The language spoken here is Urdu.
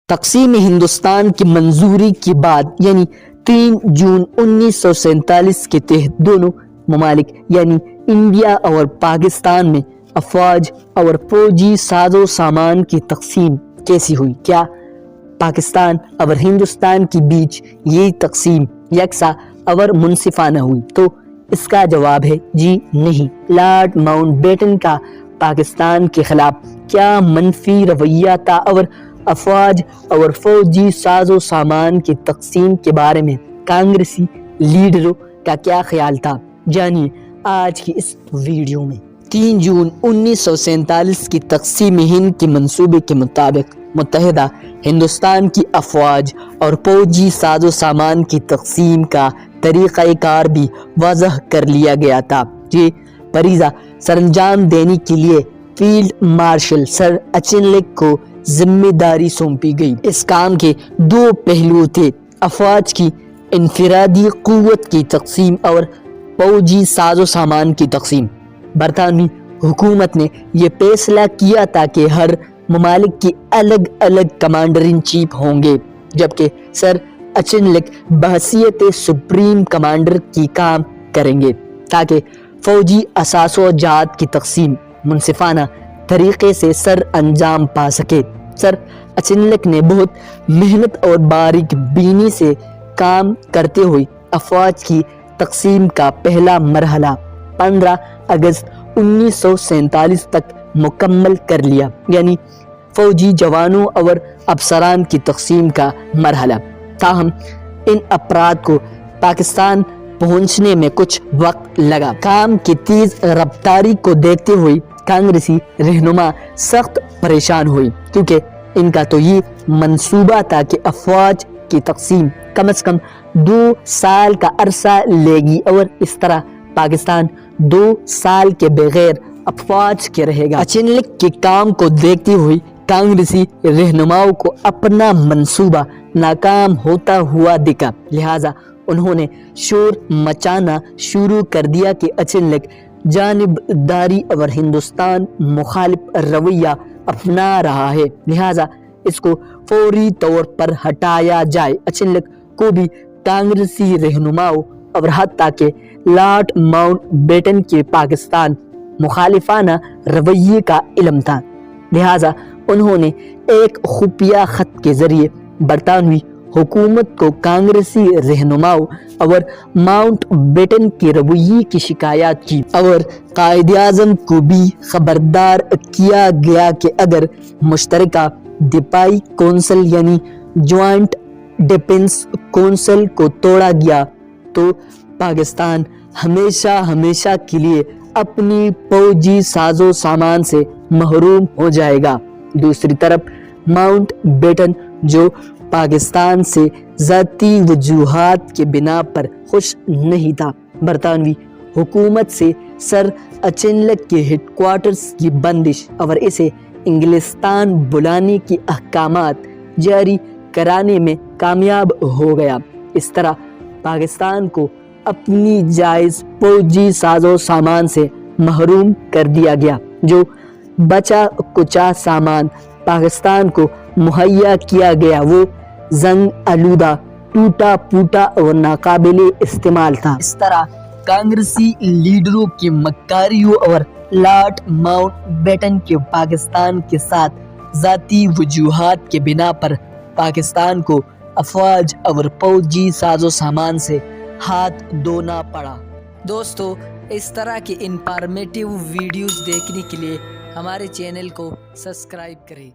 تقسیم ہندوستان کی منظوری کے بعد یعنی 3 جون 1947 کے تحت دونوں ممالک یعنی انڈیا اور پاکستان میں افواج اور فوجی ساز و سامان کی تقسیم کیسی ہوئی؟ کیا پاکستان اور ہندوستان کے بیچ یہ تقسیم یکساں اور منصفانہ ہوئی؟ تو اس کا جواب ہے جی نہیں۔ لارڈ ماؤنٹ بیٹن کا پاکستان کے خلاف کیا منفی رویہ تھا اور افواج اور فوجی ساز و سامان کی تقسیم کے بارے میں کانگریسی لیڈروں کا کیا خیال تھا؟ جانیے آج کی اس ویڈیو میں۔ 3 جون 1947 کی تقسیم ہند کے منصوبے کے مطابق متحدہ ہندوستان کی افواج اور فوجی ساز و سامان کی تقسیم کا طریقہ کار بھی واضح کر لیا گیا تھا۔ یہ فریضہ سر انجام دینے کے لیے فیلڈ مارشل سر اچنلک کو ذمہ داری سونپی گئی۔ اس کام کے 2 پہلو تھے، افواج کی انفرادی قوت کی تقسیم اور فوجی ساز و سامان کی تقسیم۔ برطانوی حکومت نے یہ فیصلہ کیا تھا کہ ہر ممالک کی الگ الگ کمانڈر ان چیف ہوں گے، جبکہ سر اچنلک بحیثیت سپریم کمانڈر کی کام کریں گے تاکہ فوجی اثاث و جات کی تقسیم منصفانہ طریقے سے سر انجام پا سکے۔ سر اچنلک نے بہت محنت اور باریک بینی سے کام کرتے ہوئے افواج کی تقسیم کا پہلا مرحلہ 15 اگست 1947 تک مکمل کر لیا، یعنی فوجی جوانوں اور افسران کی تقسیم کا مرحلہ۔ تاہم ان افراد کو پاکستان پہنچنے میں کچھ وقت لگا۔ کام کی تیز رفتاری کو دیکھتے ہوئے کانگریسی رہنما سخت پریشان ہوئے، کیونکہ ان کا تو یہ منصوبہ تھا کہ افواج کی تقسیم کم از کم 2 سال کا عرصہ لے گی اور اس طرح پاکستان 2 سال کے بغیر افواج کے رہے گا۔ اچنلک کے کام کو دیکھتے ہوئے کانگریسی رہنماؤں کو اپنا منصوبہ ناکام ہوتا ہوا دکھا، لہٰذا انہوں نے شور مچانا شروع کر دیا کہ اچنلک جانبداری اور ہندوستان مخالف رویہ اپنا رہا ہے، لہٰذا اس کو فوری طور پر ہٹایا جائے۔ اچنلک کو بھی کانگریسی رہنماؤں اور حتیٰ کہ لارڈ ماؤنٹ بیٹن کے پاکستان مخالفانہ رویے کا علم تھا، لہٰذا انہوں نے ایک خفیہ خط کے ذریعے برطانوی حکومت کو کانگریسی رہنماؤں اور ماؤنٹ بیٹن کے رویے کی شکایت کی اور قائد اعظم کو بھی خبردار کیا گیا کہ اگر مشترکہ دفاعی کونسل یعنی جوائنٹ ڈیفنس کونسل کو توڑا گیا تو پاکستان ہمیشہ کے لیے اپنی فوجی ساز و سامان سے محروم ہو جائے گا۔ دوسری طرف ماؤنٹ بیٹن جو پاکستان سے ذاتی وجوہات کے بنا پر خوش نہیں تھا، برطانوی حکومت سے سر اچنلک کے ہیڈ کوارٹرز کی بندش اور اسے انگلستان بلانے کے احکامات جاری کرانے میں کامیاب ہو گیا۔ اس طرح پاکستان کو اپنی جائز فوجی ساز و سامان سے محروم کر دیا گیا۔ جو بچا کچا سامان پاکستان کو مہیا کیا گیا وہ زنگ آلودہ، ٹوٹا پھوٹا اور ناقابل استعمال تھا۔ اس طرح کانگریسی لیڈروں کی مکاریوں اور لارڈ ماؤنٹ بیٹن کے پاکستان کے ساتھ ذاتی وجوہات کے بنا پر پاکستان کو افواج اور فوجی ساز و سامان سے ہاتھ دھونا پڑا۔ دوستو، اس طرح کی انفارمیٹیو ویڈیوز دیکھنے کے لیے ہمارے چینل کو سبسکرائب کریں۔